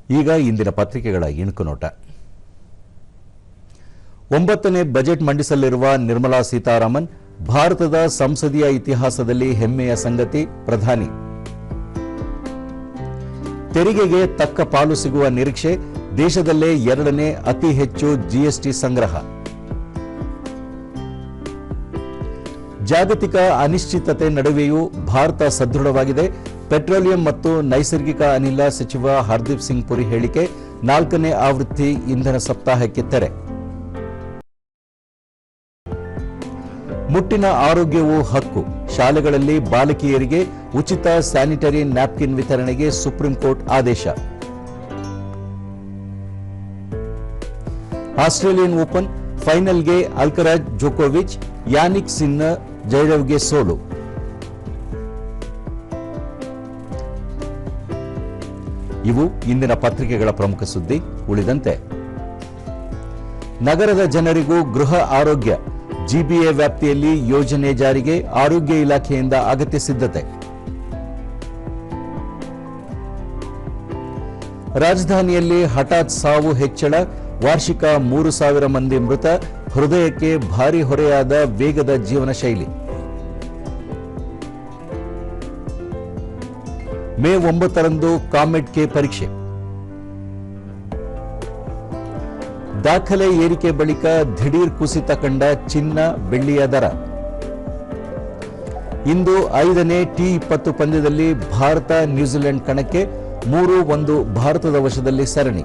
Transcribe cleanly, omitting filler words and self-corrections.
ಈಗ ಇಂದಿನ ಪತ್ರಿಕೆಗಳ ಇಣುಕು ನೋಟ. 9ನೇ ಬಜೆಟ್ ಮಂಡಿಸಲಿರುವ ನಿರ್ಮಲಾ ಸೀತಾರಾಮನ್, ಭಾರತದ ಸಂಸದೀಯ ಇತಿಹಾಸದಲ್ಲಿ ಹೆಮ್ಮೆಯ ಸಂಗತಿ, ಪ್ರಧಾನಿ. ತೆರಿಗೆಗೆ ತಕ್ಕ ಪಾಲು ಸಿಗುವ ನಿರೀಕ್ಷೆ, ದೇಶದಲ್ಲೇ 2ನೇ ಅತಿ ಹೆಚ್ಚು ಜಿಎಸ್ಟಿ ಸಂಗ್ರಹ. ಜಾಗತಿಕ ಅನಿಶ್ಚಿತತೆ ನಡುವೆಯೂ ಭಾರತ ಸದೃಢವಾಗಿದೆ, ಪೆಟ್ರೋಲಿಯಂ ಮತ್ತು ನೈಸರ್ಗಿಕ ಅನಿಲ ಸಚಿವ ಹರ್ದೀಪ್ ಸಿಂಗ್ ಪುರಿ ಹೇಳಿಕೆ. 4ನೇ ಆವೃತ್ತಿ ಇಂಧನ ಸಪ್ತಾಹಕ್ಕೆ ತೆರೆ. ಮುಟ್ಟಿನ ಆರೋಗ್ಯವು ಹಕ್ಕು, ಶಾಲೆಗಳಲ್ಲಿ ಬಾಲಕಿಯರಿಗೆ ಉಚಿತ ಸ್ಯಾನಿಟರಿ ನ್ಯಾಪ್ಕಿನ್ ವಿತರಣೆಗೆ ಸುಪ್ರೀಂ ಕೋರ್ಟ್ ಆದೇಶ. ಆಸ್ಟ್ರೇಲಿಯನ್ ಓಪನ್ ಫೈನಲ್ಗೆ ಅಲ್ಕರಾಜ್, ಜೋಕೋವಿಚ್, ಯಾನಿಕ್ ಸಿನ್ನರ್, ಜೈರವ್ಗೆ ಸೋಲು. ಇವು ಇಂದಿನ ಪತ್ರಿಕೆಗಳ ಪ್ರಮುಖ ಸುದ್ದಿ. ಉಳಿದಂತೆ ನಗರದ ಜನರಿಗೂ ಗೃಹ ಆರೋಗ್ಯ, ಜಿಬಿಎ ವ್ಯಾಪ್ತಿಯಲ್ಲಿ ಯೋಜನೆ ಜಾರಿಗೆ ಆರೋಗ್ಯ ಇಲಾಖೆಯಿಂದ ಅಗತ್ಯ ಸಿದ್ಧತೆ. ರಾಜಧಾನಿಯಲ್ಲಿ ಹಠಾತ್ ಸಾವು ಹೆಚ್ಚಳ, ವಾರ್ಷಿಕ 3,000 ಮಂದಿ ಮೃತ, ಹೃದಯಕ್ಕೆ ಭಾರಿ ಹೊರೆಯಾದ ವೇಗದ ಜೀವನ ಶೈಲಿ. ಮೇ 9ರಂದು ಕಾಮೆಡ್ಕೆ ಪರೀಕ್ಷೆ. ದಾಖಲೆ ಏರಿಕೆ ಬಳಿಕ ದಿಢೀರ್ ಕುಸಿತ ಕಂಡ ಚಿನ್ನ, ಬೆಳ್ಳಿಯ ದರ. ಇಂದು 5ನೇ T20 ಪಂದ್ಯದಲ್ಲಿ ಭಾರತ ನ್ಯೂಜಿಲೆಂಡ್ ಕಣಕ್ಕೆ 3-1 ಭಾರತದ ವಶದಲ್ಲಿ ಸರಣಿ.